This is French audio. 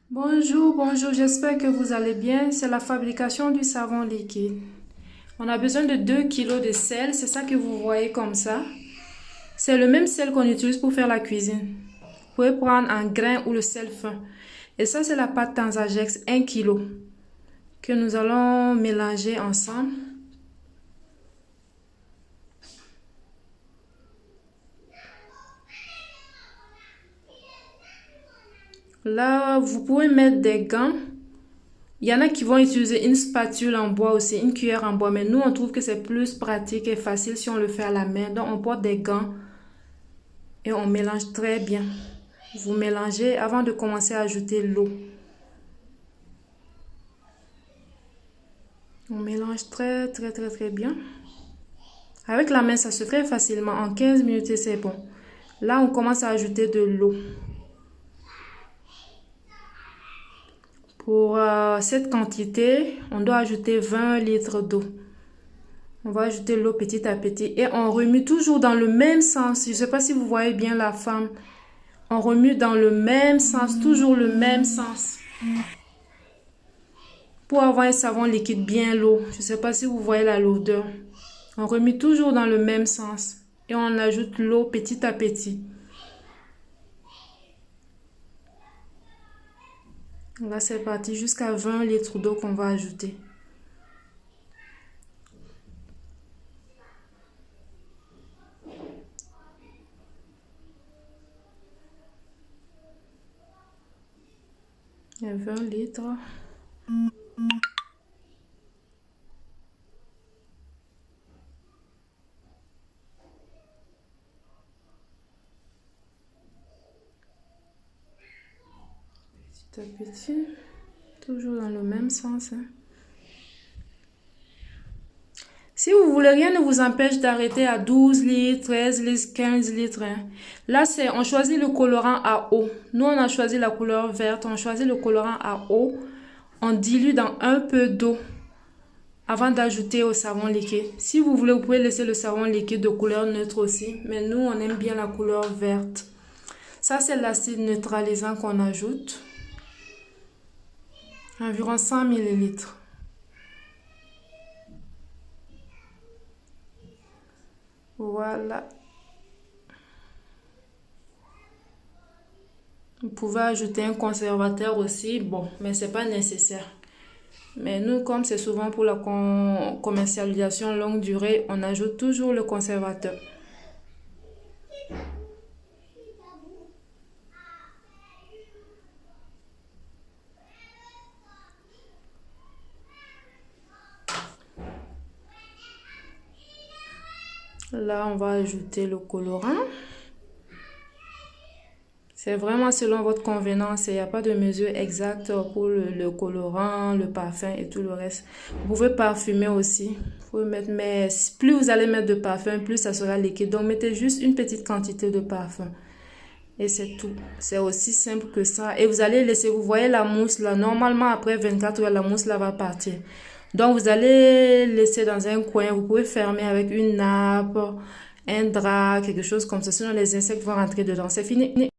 Bonjour, bonjour, j'espère que vous allez bien. C'est la fabrication du savon liquide. On a besoin de 2 kilos de sel, c'est ça que vous voyez comme ça. C'est le même sel qu'on utilise pour faire la cuisine. Vous pouvez prendre en grain ou le sel fin. Et ça, c'est la pâte Tanzagex 1 kilo que nous allons mélanger ensemble. Là, vous pouvez mettre des gants. Il y en a qui vont utiliser une spatule en bois aussi, une cuillère en bois. Mais nous, on trouve que c'est plus pratique et facile si on le fait à la main. Donc, on porte des gants et on mélange très bien. Vous mélangez avant de commencer à ajouter l'eau. On mélange très bien. Avec la main, ça se fait facilement. En 15 minutes, c'est bon. Là, on commence à ajouter de l'eau. Pour cette quantité, on doit ajouter 20 litres d'eau. On va ajouter l'eau petit à petit et on remue toujours dans le même sens. Je ne sais pas si vous voyez bien la femme. On remue dans le même sens, toujours le même sens. Pour avoir un savon liquide bien lourd. Je ne sais pas si vous voyez la lourdeur. On remue toujours dans le même sens et on ajoute l'eau petit à petit. Là, c'est parti jusqu'à 20 litres d'eau qu'on va ajouter. Et 20 litres. Petit à petit. Toujours dans le même sens. Si vous voulez, rien ne vous empêche d'arrêter à 12 litres, 13 litres, 15 litres. Là, on choisit le colorant à eau. Nous, on a choisi la couleur verte. On choisit le colorant à eau. On dilue dans un peu d'eau avant d'ajouter au savon liquide. Si vous voulez, vous pouvez laisser le savon liquide de couleur neutre aussi. Mais nous, on aime bien la couleur verte. Ça, c'est l'acide neutralisant qu'on ajoute. Environ 100 millilitres. Voilà. Vous pouvez ajouter un conservateur aussi. Bon, mais c'est pas nécessaire. Mais nous, comme c'est souvent pour la commercialisation longue durée, on ajoute toujours le conservateur. Là, on va ajouter le colorant. C'est vraiment selon votre convenance. Il n'y a pas de mesure exacte pour le colorant, le parfum et tout le reste. Vous pouvez parfumer aussi. Vous pouvez mettre, mais plus vous allez mettre de parfum, plus ça sera liquide. Donc, mettez juste une petite quantité de parfum. Et c'est tout. C'est aussi simple que ça. Et vous allez laisser, vous voyez la mousse là. Normalement, après 24 heures, la mousse là va partir. Donc, vous allez laisser dans un coin. Vous pouvez fermer avec une nappe, un drap, quelque chose comme ça. Sinon, les insectes vont rentrer dedans. C'est fini.